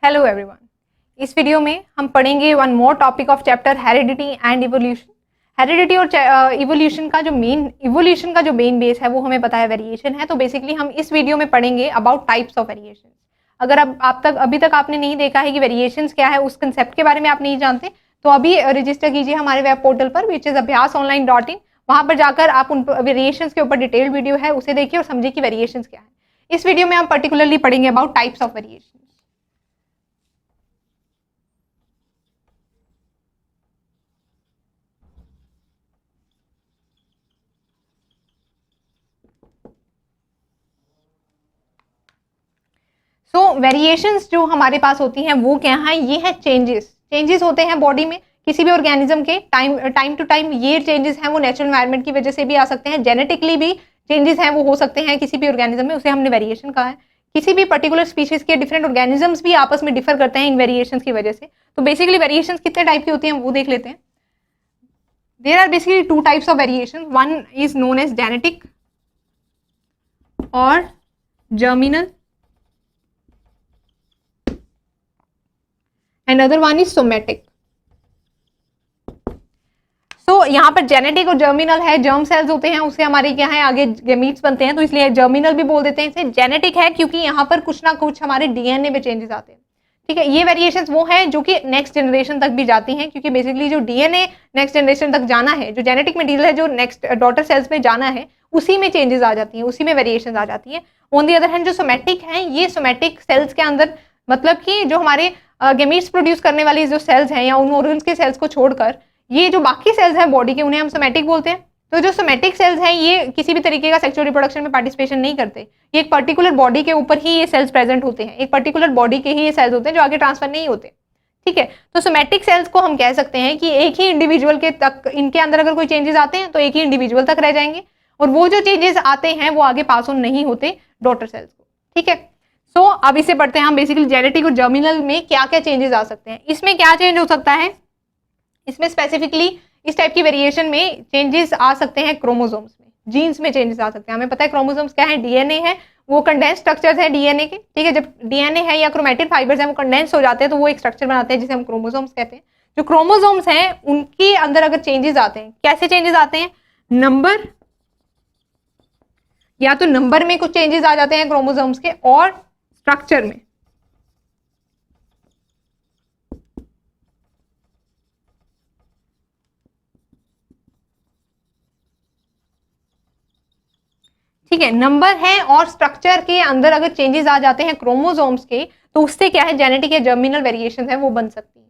Hello everyone, इस video में हम पढ़ेंगे one more topic of chapter heredity and evolution. Heredity और इवोल्यूशन का जो मेन बेस है वो हमें पता है वेरिएशन है। तो बेसिकली हम इस वीडियो में पढ़ेंगे अबाउट टाइप्स ऑफ वेरिएशन। अगर अभी तक आपने नहीं देखा है कि वेरिएशंस क्या है, उस कंसेप्ट के बारे में आप नहीं जानते, तो अभी रजिस्टर कीजिए हमारे वेब पोर्टल पर विच इज abhyasonline.in। वहां पर जाकर आप उन वेरिएशंस के ऊपर डिटेल वीडियो है उसे देखिए और समझिए कि वेरिएशंस क्या है। इस वीडियो में हम पर्टिकुलरली पढ़ेंगे about types of variation. So variations जो हमारे पास होती हैं वो क्या है, ये है चेंजेस होते हैं बॉडी में किसी भी ऑर्गेनिज्म के टाइम टू टाइम। ये चेंजेस हैं वो नेचुरल एनवायरनमेंट की वजह से भी आ सकते हैं, जेनेटिकली भी चेंजेस हैं वो हो सकते हैं किसी भी ऑर्गेनिज्म में, उसे हमने वेरिएशन कहा है। किसी भी पर्टिकुलर स्पीशीज के डिफरेंट ऑर्गेनिजम्स भी आपस में डिफर करते हैं इन वेरिएशंस की वजह से। तो बेसिकली वेरिएशंस कितने टाइप की होती हैं वो देख लेते हैं। There are basically two types of variation, one is known as genetic और germinal and other one is somatic. तो यहाँ पर जेनेटिक और जर्मिनल है, जर्म सेल्स होते हैं उससे हमारे क्या है आगे गेमीट्स बनते हैं, तो इसलिए जर्मिनल भी बोल देते हैं इसे। जेनेटिक है क्योंकि यहाँ पर कुछ ना कुछ हमारे डीएनए में चेंजेस आते हैं। ठीक है, ये वेरिएशंस वो हैं जो कि नेक्स्ट जनरेशन तक भी जाती हैं, क्योंकि बेसिकली जो डीएनए नेक्स्ट जनरेशन तक जाना है, जो जेनेटिक मटेरियल है जो नेक्स्ट डॉटर सेल्स में जाना है, उसी में चेंजेस आ जाती हैं, उसी में वेरिएशन आ जाती है। ऑन दी अदर हैंड जो सोमेटिक है, ये सोमेटिक सेल्स के अंदर मतलब कि जो हमारे गेमीट्स प्रोड्यूस करने वाली जो सेल्स हैं या उन ऑर्गन्स के सेल्स को छोड़कर ये जो बाकी सेल्स हैं बॉडी के, उन्हें हम सोमेटिक बोलते हैं। तो जो सोमेटिक सेल्स हैं ये किसी भी तरीके का सेक्सुअल रिप्रोडक्शन में पार्टिसिपेशन नहीं करते, ये एक पर्टिकुलर बॉडी के ऊपर ही ये सेल्स प्रेजेंट होते हैं, एक पर्टिकुलर बॉडी के ही ये सेल्स होते हैं जो आगे ट्रांसफर नहीं होते। ठीक है, तो सोमेटिक सेल्स को हम कह सकते हैं कि एक ही इंडिविजुअल के तक, इनके अंदर अगर कोई चेंजेस आते हैं तो एक ही इंडिविजुअल तक रह जाएंगे, और वो जो चेंजेस आते हैं वो आगे पास ऑन नहीं होते डॉटर सेल्स को। ठीक है, सो अब इसे पढ़ते हैं हम। बेसिकली जेनेटिक और जर्मिनल में क्या क्या चेंजेस आ सकते हैं, इसमें क्या चेंज हो सकता है, इसमें स्पेसिफिकली इस टाइप की वेरिएशन में चेंजेस आ सकते हैं क्रोमोसोम्स में, जीन्स में चेंजेस आ सकते हैं। हमें पता है क्रोमोसोम्स क्या है, डीएनए है, वो कंडेंस स्ट्रक्चर्स है डीएनए के। ठीक है, जब डीएनए है या क्रोमेटिन फाइबर्स हैं वो कंडेंस हो जाते हैं तो वो एक स्ट्रक्चर बनाते हैं जिसे हम क्रोमोसोम्स कहते हैं। जो क्रोमोसोम्स हैं उनके अंदर अगर चेंजेस आते हैं, कैसे चेंजेस आते हैं, नंबर, या तो नंबर में कुछ चेंजेस आ जाते हैं क्रोमोसोम्स के, और स्ट्रक्चर में। ठीक है, नंबर है और स्ट्रक्चर के अंदर अगर चेंजेस आ जाते हैं क्रोमोसोम्स के, तो उससे क्या है जेनेटिक या जर्मिनल वेरिएशन है वो बन सकती है।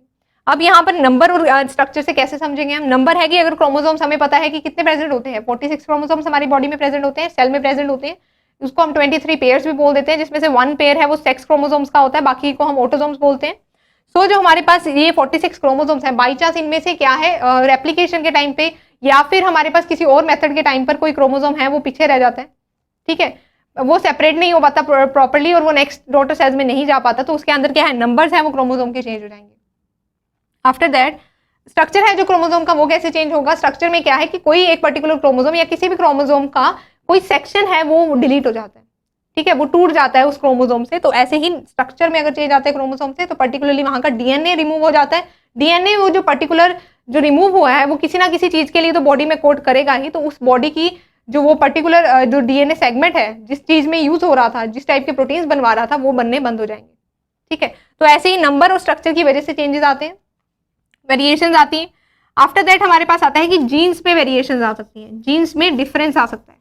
अब यहाँ पर नंबर और स्ट्रक्चर से कैसे समझेंगे हम। नंबर है कि अगर क्रोमोसोम्स हमें पता है कि कितने प्रेजेंट होते हैं, 46 क्रोमोसोम्स हमारी बॉडी में प्रेजेंट होते हैं, सेल में प्रेजेंट होते हैं, उसको हम 23 पेयर्स भी बोल देते हैं, जिसमें से 1 पेयर है वो सेक्स क्रोमोसोम्स का होता है, बाकी को हम ऑटोसोम्स बोलते हैं। सो जो हमारे पास ये 46 क्रोमोसोम्स हैं, बाई चांस इनमें से क्या है रेप्लिकेशन के टाइम पे या फिर हमारे पास किसी और मेथड के टाइम पर कोई क्रोमोसोम है वो पीछे रह जाता है, ठीक है, वो सेपरेट नहीं हो पाता प्रॉपर्ली और वो नेक्स्ट डॉटर सेल्स में नहीं जा पाता, तो उसके अंदर क्या है नंबर्स हैं वो क्रोमोसोम के चेंज हो जाएंगे। आफ्टर दैट स्ट्रक्चर है जो क्रोमोसोम का, वो कैसे चेंज होगा। स्ट्रक्चर में क्या है कि कोई एक पर्टिकुलर क्रोमोसोम या किसी भी क्रोमोसोम का कोई सेक्शन है वो डिलीट हो जाता है, ठीक है, वो टूट जाता है उस क्रोमोसोम से। तो ऐसे ही स्ट्रक्चर में अगर चेंज आता है क्रोमोसोम से, तो पर्टिकुलरली वहां का डीएनए रिमूव हो जाता है। डीएनए वो जो पर्टिकुलर जो रिमूव हुआ है वो किसी ना किसी चीज के लिए तो बॉडी में कोड करेगा ही, तो उस बॉडी की जो वो पर्टिकुलर जो डीएनए सेगमेंट है जिस चीज में यूज हो रहा था, जिस टाइप के प्रोटीन्स बनवा रहा था, वो बनने बंद हो जाएंगे। ठीक है, तो ऐसे ही नंबर और स्ट्रक्चर की वजह से चेंजेस आते हैं, वेरिएशंस आती हैं। आफ्टर दैट हमारे पास आता है कि जीन्स में वेरिएशंस आ सकती हैं, जीन्स में डिफरेंस आ सकता है।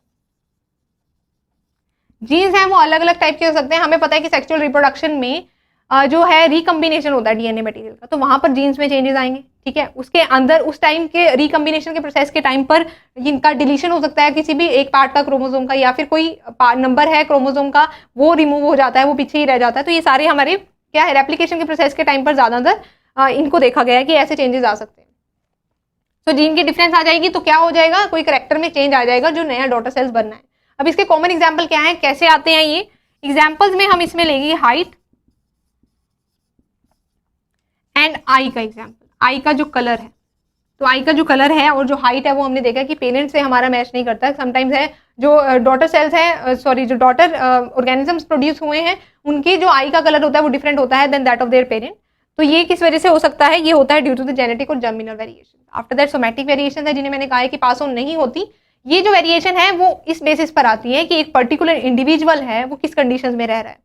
जीन्स हैं वो अलग अलग टाइप के हो सकते हैं। हमें पता है कि सेक्सुअल रिप्रोडक्शन में जो है रिकम्बिनेशन होता है डीएनए मटेरियल का, तो वहां पर जीन्स में चेंजेस आएंगे। ठीक है, उसके अंदर उस टाइम के रिकम्बिनेशन के प्रोसेस के टाइम पर इनका डिलीशन हो सकता है किसी भी एक पार्ट का क्रोमोसोम का, या फिर कोई नंबर है क्रोमोसोम का वो रिमूव हो जाता है, वो पीछे ही रह जाता है। तो ये सारे हमारे क्या है रेप्लिकेशन के प्रोसेस के टाइम पर ज्यादातर इनको देखा गया है कि ऐसे चेंजेस आ सकते हैं। तो जीन की डिफरेंस आ जाएगी तो क्या हो जाएगा, कोई कैरेक्टर में चेंज आ जाएगा जो नया डॉटर सेल्स बनना है। अब इसके कॉमन एग्जाम्पल क्या है, कैसे आते हैं ये एग्जाम्पल्स में हम इसमें लेंगे हाइट एंड आई का एग्जाम्पल। आई का जो कलर है, तो आई का जो कलर है और जो हाइट है वो हमने देखा कि पेरेंट से हमारा मैच नहीं करता। समटाइम्स है जो डॉटर सेल्स है, सॉरी जो डॉटर ऑर्गेनिजम्स प्रोड्यूस हुए हैं उनकी जो आई का कलर होता है वो डिफरेंट होता है than that of their parent. तो ये किस वजह से हो सकता है? ये होता है ड्यू टू द जेनेटिक और germinal variation. After that somatic variation है जिन्हें मैंने कहा है कि पास ऑन नहीं होती। ये जो वेरिएशन है वो इस बेसिस पर आती है कि एक पर्टिकुलर इंडिविजुअल है वो किस कंडीशन में रह रहा है,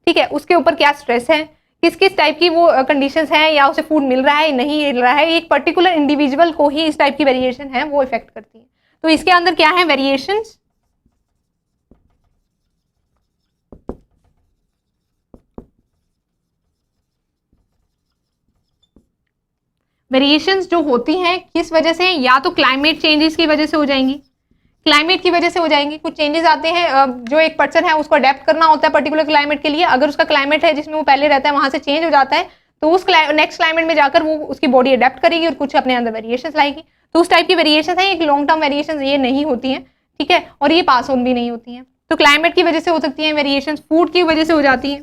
ठीक है, उसके ऊपर क्या स्ट्रेस है, किस किस टाइप की वो कंडीशंस हैं, या उसे फूड मिल रहा है नहीं मिल रहा है, एक पर्टिकुलर इंडिविजुअल को ही इस टाइप की वेरिएशन है वो इफेक्ट करती है। तो इसके अंदर क्या है? वेरिएशंस। वेरिएशंस जो होती हैं किस वजह से? या तो क्लाइमेट चेंजेस की वजह से हो जाएंगी, क्लाइमेट की वजह से हो जाएंगी। कुछ चेंजेस आते हैं, जो एक पर्सन है उसको अडेप्ट करना होता है पर्टिकुलर क्लाइमेट के लिए। अगर उसका क्लाइमेट है जिसमें वो पहले रहता है वहां से चेंज हो जाता है तो उस नेक्स्ट क्लाइमेट में जाकर वो उसकी बॉडी अडेप्ट करेगी और कुछ अपने अंदर वेरिएशन लाएगी। तो उस टाइप की वेरिएशन है, एक लॉन्ग टर्म वेरिएशन ये नहीं होती है, ठीक है, और ये पास ऑन भी नहीं होती है। तो क्लाइमेट की वजह से हो सकती है वेरिएशन, फूड की वजह से हो जाती है,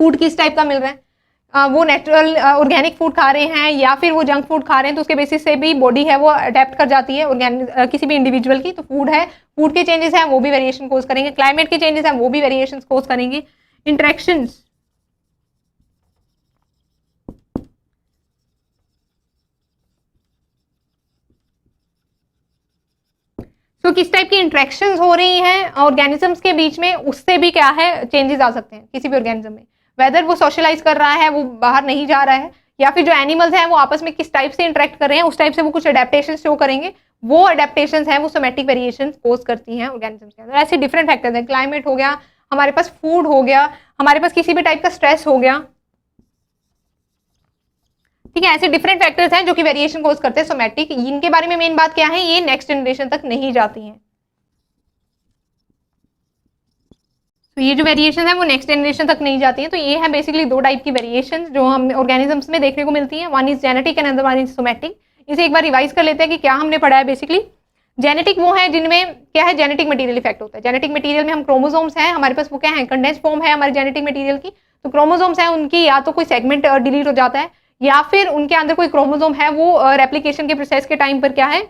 फूड किस टाइप का मिल रहा है, वो नेचुरल ऑर्गेनिक फूड खा रहे हैं या फिर वो जंक फूड खा रहे हैं, तो उसके बेसिस से भी बॉडी है वो अडेप्ट कर जाती है ऑर्गेनिक किसी भी इंडिविजुअल की। तो फूड है, फूड के चेंजेस हैं वो भी वेरिएशन कोज करेंगे, क्लाइमेट के चेंजेस हैं वो भी वेरिएशन कोज करेंगे। इंटरेक्शंस, तो किस टाइप की इंटरेक्शंस हो रही हैं ऑर्गेनिजम्स के बीच में, उससे भी क्या है चेंजेस आ सकते हैं किसी भी ऑर्गेनिज्म में। वेदर वो सोशलाइज कर रहा है, वो बाहर नहीं जा रहा है, या फिर जो एनिमल्स हैं वो आपस में किस टाइप से इंटरेक्ट कर रहे हैं उस टाइप से वो कुछ अडेप्टेशन शो करेंगे। वो अडेप्टेशन है वो सोमैटिक वेरिएशन कोज करती हैं ऑर्गेनिजम्स के अंदर। ऐसे डिफरेंट फैक्टर्स हैं, क्लाइमेट हो गया, हमारे पास फूड हो गया, हमारे पास किसी भी टाइप का स्ट्रेस हो गया, ठीक है, ऐसे डिफरेंट फैक्टर्स हैं जो कि वेरिएशन कोज करते हैं सोमैटिक। इनके बारे में मेन बात क्या है, ये नेक्स्ट जनरेशन तक नहीं जाती हैं। तो ये जो वेरिएशन है वो नेक्स्ट जनरेशन तक नहीं जाती है। तो ये है बेसिकली दो टाइप की वेरिएशन जो हम ऑर्गेनिजम्स में देखने को मिलती है, one is genetic and other one is somatic. इसे एक बार रिवाइज कर लेते हैं कि क्या हमने पढ़ा है। बेसिकली जेनेटिक वो है जिनमें क्या है, जेनेटिक मटेरियल इफेक्ट होता है। जेनेटिक मटेरियल में हम क्रोमोसोम्स हैं हमारे पास, वो क्या है, कंडेंस फॉर्म है हमारे जेनेटिक मटेरियल की। तो क्रोमोसोम्स है उनकी या तो कोई सेगमेंट डिलीट हो जाता है या फिर उनके अंदर कोई क्रोमोसोम है वो रेप्लिकेशन के प्रोसेस के टाइम पर क्या है,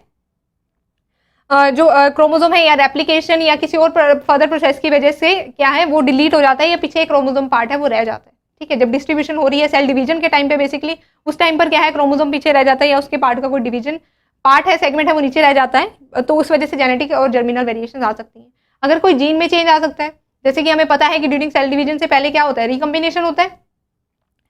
जो क्रोमोसोम है या रेप्लिकेशन या किसी और फर्दर प्रोसेस की वजह से क्या है वो डिलीट हो जाता है या पीछे एक क्रोमोसोम पार्ट है वो रह जाता है, ठीक है। जब डिस्ट्रीब्यूशन हो रही है सेल डिवीजन के टाइम पे बेसिकली उस टाइम पर क्या है क्रोमोसोम पीछे रह जाता है या उसके पार्ट का कोई डिवीजन पार्ट है, सेगमेंट है वो नीचे रह जाता है। तो उस वजह से जेनेटिक और जर्मिनल वेरिएशन आ सकती हैं। अगर कोई जीन में चेंज आ सकता है, जैसे कि हमें पता है कि ड्यूरिंग सेल डिवीजन से पहले क्या होता है, रिकम्बिनेशन होता है।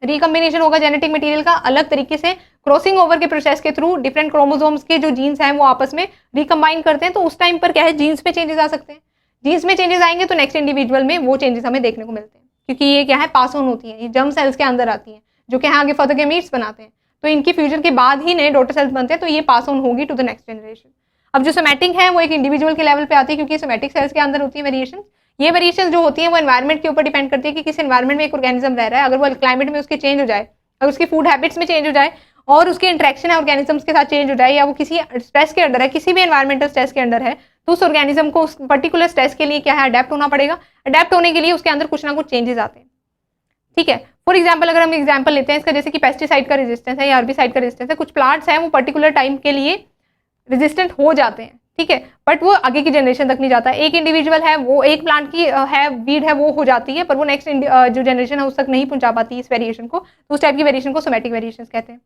रिकम्बिनेशन होगा जेनेटिक मटेरियल का, अलग तरीके से क्रॉसिंग ओवर के प्रोसेस के थ्रू डिफरेंट क्रोमोसोम्स के जो जीन्स हैं वो आपस में रिकम्बाइन करते हैं। तो उस टाइम पर क्या है जीन्स में चेंजेस आ सकते हैं। जीन्स में चेंजेस आएंगे तो नेक्स्ट इंडिविजुअल में वो चेंजेस हमें देखने को मिलते हैं, क्योंकि ये क्या है पास ऑन होती है, ये जर्म सेल्स के अंदर आती है जो कि आगे फर्दर गैमीट्स बनाते हैं। तो इनकी फ्यूजन के बाद ही नए डॉटर सेल्स बनते हैं, तो ये पास ऑन होगी टू द नेक्स्ट जनरेशन। अब जो सोमैटिक है वो एक इंडिविजुअल के लेवल पे आती है, क्योंकि सोमैटिक सेल्स के अंदर होती है वेरिएशन। ये वेरिएशन जो होती है वो एनवायरमेंट के ऊपर डिपेंड करती है कि किस एनवायरमेंट में एक ऑर्गेनिज्म रह रहा है। अगर वो क्लाइमेट में उसके चेंज हो जाए, अगर उसकी फूड हैबिट्स में चेंज हो जाए और उसकी इंटरेक्शन है ऑर्गेनिजम्स के साथ चेंज हो जाए, या वो किसी स्ट्रेस के अंडर है, किसी भी एनवायरमेंटल स्ट्रेस के अंडर है, तो उस ऑर्गेनिज्म को उस पर्टिकुलर स्ट्रेस के लिए क्या है अडेप्ट होना पड़ेगा। अडेप्ट होने के लिए उसके अंदर कुछ ना कुछ चेंजेस आते हैं, ठीक है। फॉर एग्जाम्पल अगर हम एग्जाम्पल लेते हैं इसका, जैसे कि पेस्टिसाइड का रेजिस्टेंस है या हर्बिसाइड का रेजिस्टेंस है, कुछ प्लांट्स हैं वो पर्टिकुलर टाइम के लिए रेजिस्टेंट हो जाते हैं, ठीक है, बट वो आगे की जनरेशन तक नहीं जाता। एक इंडिविजुअल है वो एक प्लांट की है वीड है वो हो जाती है, पर वो नेक्स्ट जो जनरेशन है उस तक नहीं पहुंचा पाती इस वेरिएशन को। तो उस टाइप की वेरिएशन को सोमैटिक वेरिएशन कहते हैं,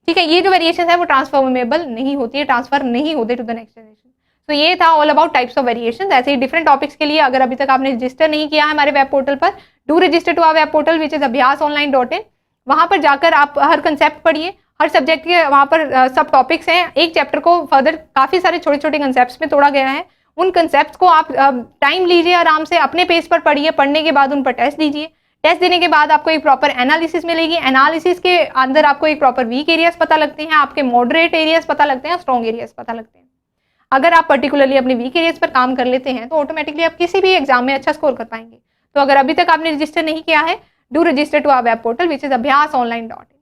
ठीक है। ये जो वेरिएशन है वो ट्रांसफॉर्मेबल नहीं होती है, ट्रांसफर नहीं होते टू द नेक्स्ट जनरेशन। तो ये था all about types of variation. ऐसे ही डिफरेंट टॉपिक्स के लिए अगर अभी तक आपने रजिस्टर नहीं किया है हमारे वेब पोर्टल पर, do register to our web portal which is abhyasonline.in। वहां पर जाकर आप हर कंसेप्ट पढ़िए, हर सब्जेक्ट के वहाँ पर सब टॉपिक्स हैं। एक चैप्टर को फर्दर काफ़ी सारे छोटे छोटे कंसेप्ट्स में तोड़ा गया है। उन कंसेप्ट्स को आप टाइम लीजिए, आराम से अपने पेज पर पढ़िए, पढ़ने के बाद उन पर टेस्ट दीजिए। टेस्ट देने के बाद आपको एक प्रॉपर एनालिसिस मिलेगी। एनालिसिस के अंदर आपको एक प्रॉपर वीक एरियाज पता लगते हैं, आपके मॉडरेट एरियाज पता लगते हैं, स्ट्रॉन्ग एरियाज पता लगते हैं। अगर आप पर्टिकुलरली अपने वीक एरियाज पर काम कर लेते हैं तो ऑटोमेटिकली आप किसी भी एग्जाम में अच्छा स्कोर कर पाएंगे। तो अगर अभी तक आपने रजिस्टर नहीं किया है, do register to our web portal which is abhyasonline.in।